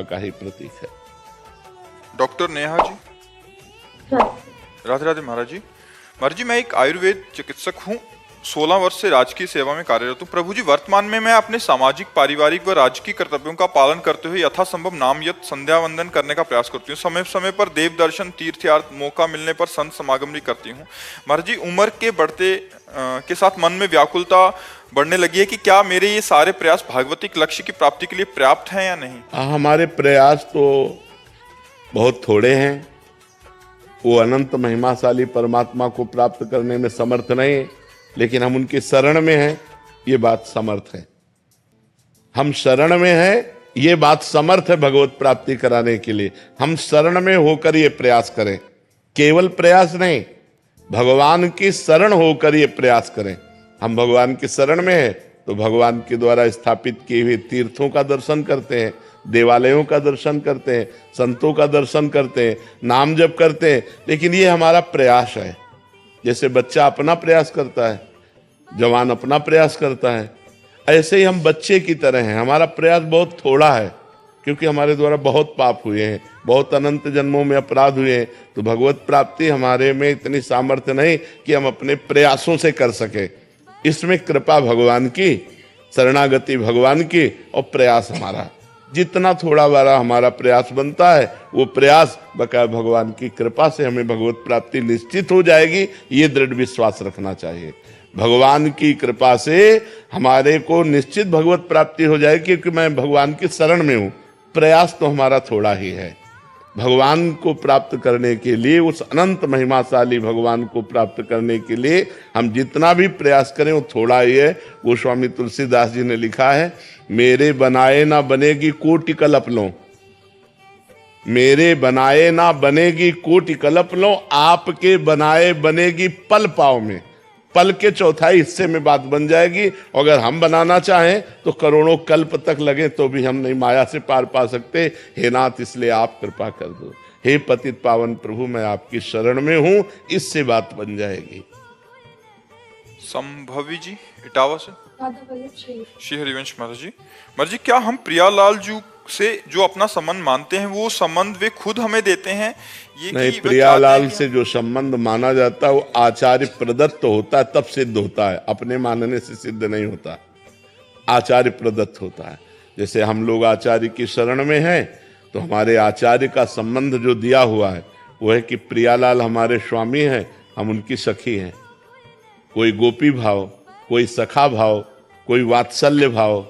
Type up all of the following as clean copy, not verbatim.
का ही प्रतीक है। डॉक्टर नेहा जी, राधे राधे महाराज जी। महाराज जी, मैं एक आयुर्वेद चिकित्सक हूँ, 16 वर्ष से राजकीय सेवा में कार्यरत हूँ। प्रभु जी, वर्तमान में मैं अपने सामाजिक, पारिवारिक व राजकीय कर्तव्यों का पालन करते हुए यथासंभव नाम यत संध्या वंदन करने का प्रयास करती हूँ। समय समय पर देव दर्शन, तीर्थयात्र, मौका मिलने पर संत समागम भी करती हूँ। महाराज जी, उम्र के बढ़ते के साथ मन में व्याकुलता बढ़ने लगी है कि क्या मेरे ये सारे प्रयास भागवतिक लक्ष्य की प्राप्ति के लिए पर्याप्त हैं या नहीं? हमारे प्रयास तो बहुत थोड़े हैं। वो अनंत महिमाशाली परमात्मा को प्राप्त करने में समर्थ नहीं, लेकिन हम उनके शरण में हैं, ये बात समर्थ है। हम शरण में हैं, ये बात समर्थ है भगवत प्राप्ति कराने के लिए। हम शरण में होकर ये प्रयास करें, केवल प्रयास नहीं, भगवान की शरण होकर ये प्रयास करें। हम भगवान की शरण में हैं तो भगवान के द्वारा स्थापित किए हुए तीर्थों का दर्शन करते हैं, देवालयों का दर्शन करते हैं, संतों का दर्शन करते हैं, नाम जप करते हैं। लेकिन ये हमारा प्रयास है। जैसे बच्चा अपना प्रयास करता है, जवान अपना प्रयास करता है, ऐसे ही हम बच्चे की तरह हैं। हमारा प्रयास बहुत थोड़ा है, क्योंकि हमारे द्वारा बहुत पाप हुए हैं, बहुत अनंत जन्मों में अपराध हुए हैं। तो भगवत प्राप्ति हमारे में इतनी सामर्थ्य नहीं कि हम अपने प्रयासों से कर सके। इसमें कृपा भगवान की, शरणागति भगवान की, और प्रयास हमारा। जितना थोड़ा बारा हमारा प्रयास बनता है, वो प्रयास बकाया भगवान की कृपा से हमें भगवत प्राप्ति निश्चित हो जाएगी। ये दृढ़ विश्वास रखना चाहिए। भगवान की कृपा से हमारे को निश्चित भगवत प्राप्ति हो जाएगी, क्योंकि मैं भगवान की शरण में हूँ। प्रयास तो हमारा थोड़ा ही है। भगवान को प्राप्त करने के लिए, उस अनंत महिमाशाली भगवान को प्राप्त करने के लिए हम जितना भी प्रयास करें वो थोड़ा ही है। गोस्वामी तुलसीदास जी ने लिखा है, मेरे बनाए ना बनेगी कोटि कल्प लो, मेरे बनाए ना बनेगी कोटि कल्प लो, आपके बनाए बनेगी पल पाव में। पल के चौथाई हिस्से में बात बन जाएगी। अगर हम बनाना चाहें तो करोड़ों कल्प तक लगे तो भी हम नहीं माया से पार पा सकते। हे नाथ, इसलिए आप कृपा कर दो। हे पतित पावन प्रभु, मैं आपकी शरण में हूं, इससे बात बन जाएगी। संभवी जी इटावा से, श्री हरिवंश महाराज जी। महाराज जी, क्या हम प्रियालाल जी से जो अपना संबंध मानते हैं, वो संबंध वे खुद हमें देते हैं? ये नहीं, प्रियालाल से जो संबंध माना जाता है वो आचार्य प्रदत्त होता है, तब सिद्ध होता है। अपने मानने से सिद्ध नहीं होता, आचार्य प्रदत्त होता है। जैसे हम लोग आचार्य की शरण में हैं, तो हमारे आचार्य का संबंध जो दिया हुआ है वो है कि प्रियालाल हमारे स्वामी हैं, हम उनकी सखी हैं। कोई गोपी भाव, कोई सखा भाव, कोई वात्सल्य भाव,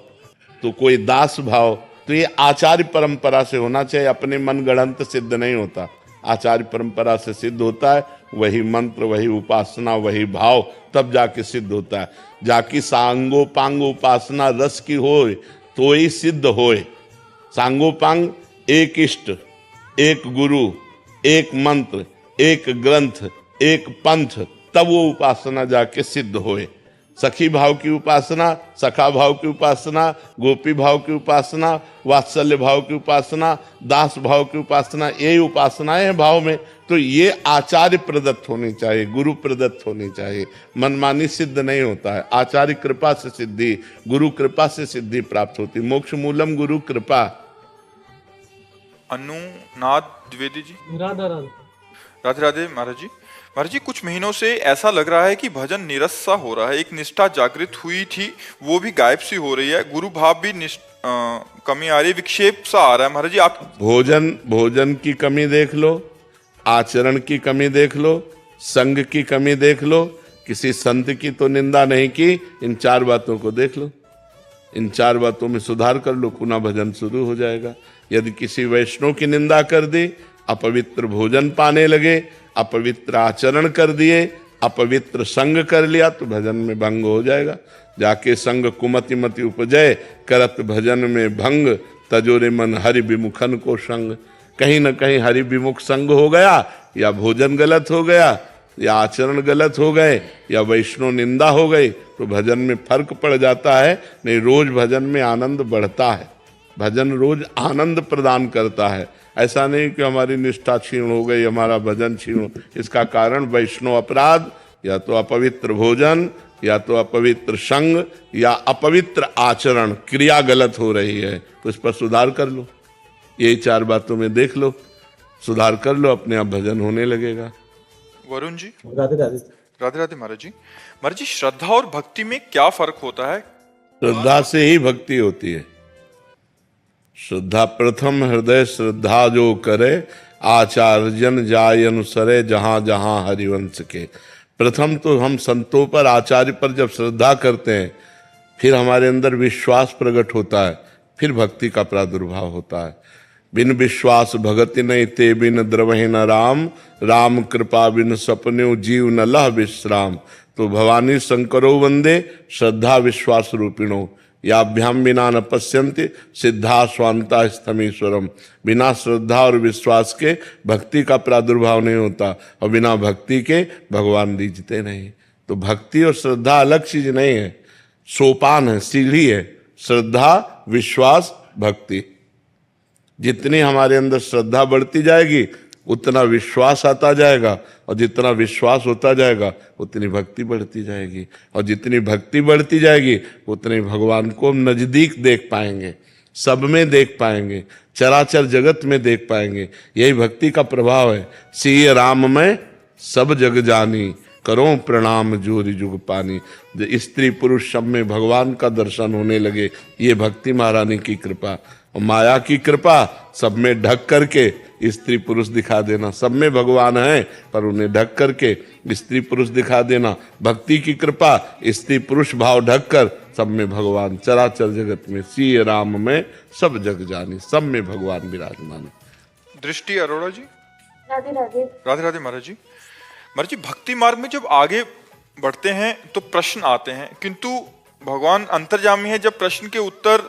तो कोई दास भाव। तो ये आचार्य परंपरा से होना चाहिए, अपने मन गढ़ंत सिद्ध नहीं होता। आचार्य परंपरा से सिद्ध होता है। वही मंत्र, वही उपासना, वही भाव, तब जाके सिद्ध होता है। जाकी सांगोपांग उपासना रस की होए तो ही सिद्ध होए। सांगोपांग एक इष्ट, एक गुरु, एक मंत्र, एक ग्रंथ, एक पंथ, तब वो उपासना जाके सिद्ध होए। सखी भाव की उपासना, सखा भाव की उपासना, गोपी भाव की उपासना, वात्सल्य भाव की उपासना, दास भाव की उपासना, यही उपासनाएं हैं भाव में। तो ये आचार्य प्रदत्त होनी चाहिए, गुरु प्रदत्त होनी चाहिए। मनमानी सिद्ध नहीं होता है। आचार्य कृपा से सिद्धि, गुरु कृपा से सिद्धि प्राप्त होती। मोक्ष मूलम गुरु कृपा। अनुनाद द्विवेदी जी, राधा राधा। राधे राधे महाराज जी। महाराज जी, कुछ महीनों से ऐसा लग रहा है कि भजन नीरस सा हो रहा है। एक निष्ठा जागृत हुई थी, वो भी गायब सी हो रही है। गुरु भाव भी कमी आ रही है, विक्षेप सा आ रहा है। महाराज जी, आप भोजन की कमी देख लो, आचरण की कमी देख लो, संग की कमी देख लो। किसी संत की तो निंदा नहीं की, इन 4 बातों को देख लो। इन 4 बातों में सुधार कर लो, पुनः भजन शुरू हो जाएगा। यदि किसी वैष्णव की निंदा कर दी, अपवित्र भोजन पाने लगे, अपवित्र आचरण कर दिए, अपवित्र संग कर लिया, तो भजन में भंग हो जाएगा। जाके संग कुमति मति उपजय, करत भजन में भंग, तजोरे मन हरि विमुखन को संग। कहीं न कहीं हरि विमुख संग हो गया, या भोजन गलत हो गया, या आचरण गलत हो गए, या वैष्णव निंदा हो गई, तो भजन में फर्क पड़ जाता है। नहीं, रोज भजन में आनंद बढ़ता है। भजन रोज आनंद प्रदान करता है। ऐसा नहीं कि हमारी निष्ठा छीण हो गई, हमारा भजन छीण हो। इसका कारण वैष्णव अपराध, या तो अपवित्र भोजन, या तो अपवित्र संग, या अपवित्र आचरण, क्रिया गलत हो रही है। तो इस पर सुधार कर लो। यही 4 बातों में देख लो, सुधार कर लो, अपने आप भजन होने लगेगा। वरुण जी। राधे राधे। राधे राधे महाराज जी। महाराज जी, श्रद्धा और भक्ति में क्या फर्क होता है? श्रद्धा से ही भक्ति होती है। श्रद्धा प्रथम हृदय श्रद्धा जो करे, आचार्य जन जाय अनुसरे जहां जहां हरिवंश के। प्रथम तो हम संतों पर, आचार्य पर जब श्रद्धा करते हैं, फिर हमारे अंदर विश्वास प्रकट होता है, फिर भक्ति का प्रादुर्भाव होता है। बिन विश्वास भगति नहीं ते बिन द्रवहि न राम, राम कृपा बिन सपन्यो जीव न लह विश्राम। तो भवानी शंकरो वंदे श्रद्धा विश्वास रूपिणो, याभ्याम बिना न पश्यन्ति सिद्धा स्वांता स्थमीश्वरम। बिना श्रद्धा और विश्वास के भक्ति का प्रादुर्भाव नहीं होता, और बिना भक्ति के भगवान रीझते नहीं। तो भक्ति और श्रद्धा अलग चीज नहीं है, सोपान है, सीढ़ी है। श्रद्धा विश्वास भक्ति। जितनी हमारे अंदर श्रद्धा बढ़ती जाएगी उतना विश्वास आता जाएगा, और जितना विश्वास होता जाएगा उतनी भक्ति बढ़ती जाएगी, और जितनी भक्ति बढ़ती जाएगी उतने भगवान को हम नजदीक देख पाएंगे, सब में देख पाएंगे, चराचर जगत में देख पाएंगे। यही भक्ति का प्रभाव है। सिय राम में सब जग जानी, करो प्रणाम जोरी जुग पानी। स्त्री पुरुष सब में भगवान का दर्शन होने लगे, ये भक्ति महारानी की कृपा। और माया की कृपा सब में ढक करके स्त्री पुरुष दिखा देना। सब में भगवान है पर उन्हें ढक करके स्त्री पुरुष दिखा देना। भक्ति की कृपा स्त्री पुरुष भाव ढक कर सब में भगवान, चराचर जगत में सिय राम में सब जग जानी, सब में भगवान विराजमान। दृष्टि अरोड़ा जी। राधे राधे। राधे राधे महाराज जी। महाराज जी, भक्ति मार्ग में जब आगे बढ़ते हैं तो प्रश्न आते हैं, किंतु भगवान अंतर्यामी है, जब प्रश्न के उत्तर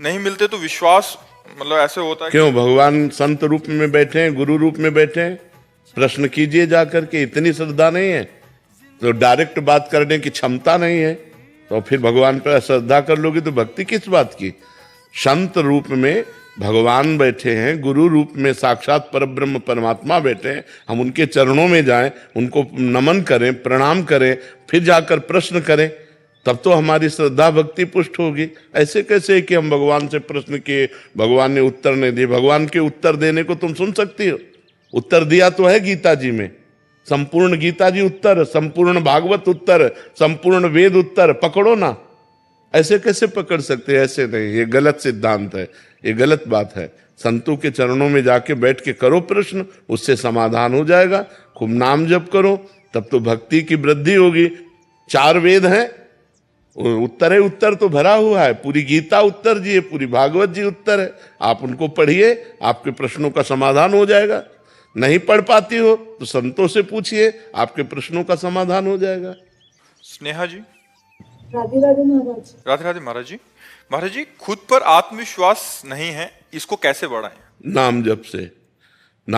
नहीं मिलते तो विश्वास मतलब ऐसे होता है। क्यों? भगवान संत रूप में बैठे हैं, गुरु रूप में बैठे हैं, प्रश्न कीजिए जाकर के। इतनी श्रद्धा नहीं है तो डायरेक्ट बात करने की क्षमता नहीं है, तो फिर भगवान पर श्रद्धा कर लोगे तो भक्ति किस बात की? संत रूप में भगवान बैठे हैं, गुरु रूप में साक्षात परब्रह्म परमात्मा बैठे हैं, हम उनके चरणों में जाएं, उनको नमन करें, प्रणाम करें, फिर जाकर प्रश्न करें, तब तो हमारी श्रद्धा भक्ति पुष्ट होगी। ऐसे कैसे कि हम भगवान से प्रश्न किए, भगवान ने उत्तर नहीं दिए। भगवान के उत्तर देने को तुम सुन सकती हो? उत्तर दिया तो है गीता जी में, संपूर्ण गीता जी उत्तर, संपूर्ण भागवत उत्तर, संपूर्ण वेद उत्तर, पकड़ो ना। ऐसे कैसे पकड़ सकते हैं? ऐसे नहीं, ये गलत सिद्धांत है, ये गलत बात है। संतों के चरणों में जाके बैठ के करो प्रश्न, उससे समाधान हो जाएगा। खूब नाम जप करो, तब तो भक्ति की वृद्धि होगी। 4 वेद हैं, उत्तर है, उत्तर तो भरा हुआ है। पूरी गीता उत्तर जी है, पूरी भागवत जी उत्तर है। आप उनको पढ़िए, आपके प्रश्नों का समाधान हो जाएगा। नहीं पढ़ पाती हो तो संतों से पूछिए, आपके प्रश्नों का समाधान हो जाएगा। स्नेहा जी। राधे राधे महाराज। राधे राधे महाराज जी। महाराज जी, खुद पर आत्मविश्वास नहीं है, इसको कैसे बढ़ाएं? नाम जप से।